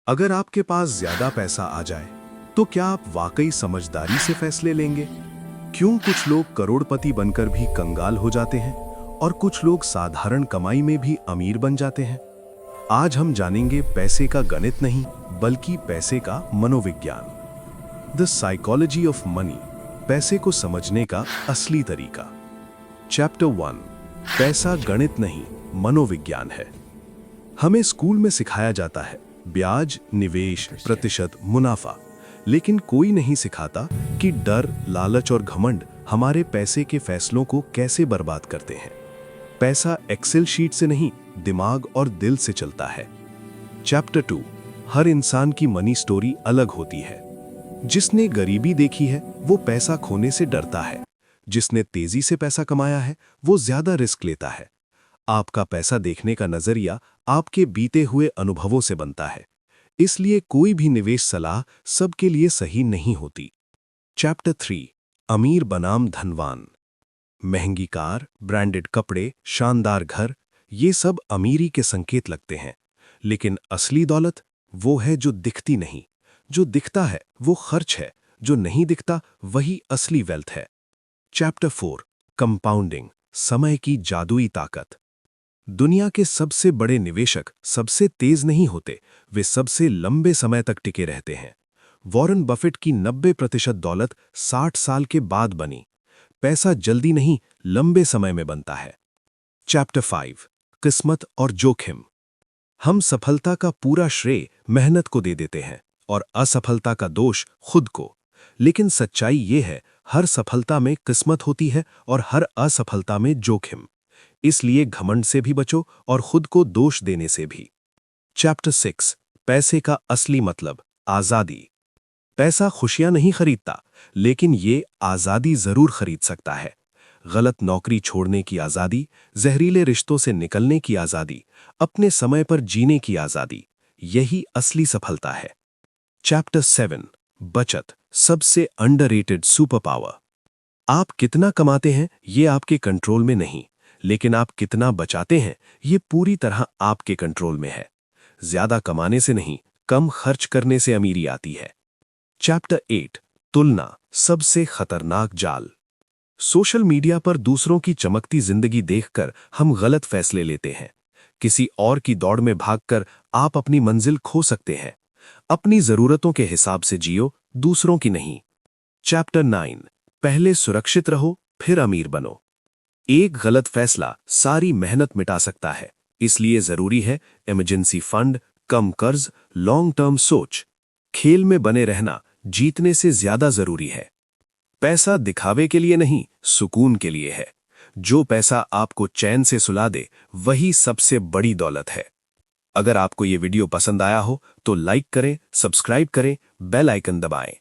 अगर आपके पास ज्यादा पैसा आ जाए तो क्या आप वाकई समझदारी से फैसले लेंगे? क्यों कुछ लोग करोड़पति बनकर भी कंगाल हो जाते हैं और कुछ लोग साधारण कमाई में भी अमीर बन जाते हैं? आज हम जानेंगे पैसे का गणित नहीं, बल्कि पैसे का मनोविज्ञान। द साइकोलॉजी ऑफ मनी, पैसे को समझने का असली तरीका। चैप्टर 1, पैसा गणित नहीं, मनोविज्ञान है। हमें स्कूल में सिखाया जाता है ब्याज, निवेश, प्रतिशत, मुनाफा, लेकिन कोई नहीं सिखाता कि डर, लालच और घमंड हमारे पैसे के फैसलों को कैसे बर्बाद करते हैं। पैसा एक्सेल शीट से नहीं, दिमाग और दिल से चलता है। चैप्टर 2, हर इंसान की मनी स्टोरी अलग होती है। जिसने गरीबी देखी है वो पैसा खोने से डरता है, जिसने तेजी से पैसा कमाया है वो ज्यादा रिस्क लेता है। आपका पैसा देखने का नजरिया आपके बीते हुए अनुभवों से बनता है, इसलिए कोई भी निवेश सलाह सबके लिए सही नहीं होती। चैप्टर 3, अमीर बनाम धनवान। महंगी कार, ब्रांडेड कपड़े, शानदार घर, ये सब अमीरी के संकेत लगते हैं, लेकिन असली दौलत वो है जो दिखती नहीं। जो दिखता है वो खर्च है, जो नहीं दिखता वही असली वेल्थ है। चैप्टर 4, कंपाउंडिंग, समय की जादुई ताकत। दुनिया के सबसे बड़े निवेशक सबसे तेज नहीं होते, वे सबसे लंबे समय तक टिके रहते हैं। वॉरेन बफेट की 90% दौलत 60 साल के बाद बनी। पैसा जल्दी नहीं, लंबे समय में बनता है। चैप्टर 5, किस्मत और जोखिम। हम सफलता का पूरा श्रेय मेहनत को दे देते हैं और असफलता का दोष खुद को। लेकिन सच्चाई ये है, हर सफलता में किस्मत होती है और हर असफलता में जोखिम। इसलिए घमंड से भी बचो और खुद को दोष देने से भी। चैप्टर 6, पैसे का असली मतलब, आजादी। पैसा खुशियां नहीं खरीदता, लेकिन ये आजादी जरूर खरीद सकता है। गलत नौकरी छोड़ने की आजादी, जहरीले रिश्तों से निकलने की आजादी, अपने समय पर जीने की आजादी, यही असली सफलता है। चैप्टर 7, बचत, सबसे अंडररेटेड सुपर पावर। आप कितना कमाते हैं ये आपके कंट्रोल में नहीं, लेकिन आप कितना बचाते हैं ये पूरी तरह आपके कंट्रोल में है। ज्यादा कमाने से नहीं, कम खर्च करने से अमीरी आती है। चैप्टर 8, तुलना, सबसे खतरनाक जाल। सोशल मीडिया पर दूसरों की चमकती जिंदगी देखकर हम गलत फैसले लेते हैं। किसी और की दौड़ में भागकर आप अपनी मंजिल खो सकते हैं। अपनी जरूरतों के हिसाब से जियो, दूसरों की नहीं। चैप्टर 9, पहले सुरक्षित रहो फिर अमीर बनो। एक गलत फैसला सारी मेहनत मिटा सकता है, इसलिए जरूरी है इमरजेंसी फंड, कम कर्ज, लॉन्ग टर्म सोच। खेल में बने रहना जीतने से ज्यादा जरूरी है। पैसा दिखावे के लिए नहीं, सुकून के लिए है। जो पैसा आपको चैन से सुला दे वही सबसे बड़ी दौलत है। अगर आपको ये वीडियो पसंद आया हो तो लाइक करें, सब्सक्राइब करें, बेल आइकन दबाएं।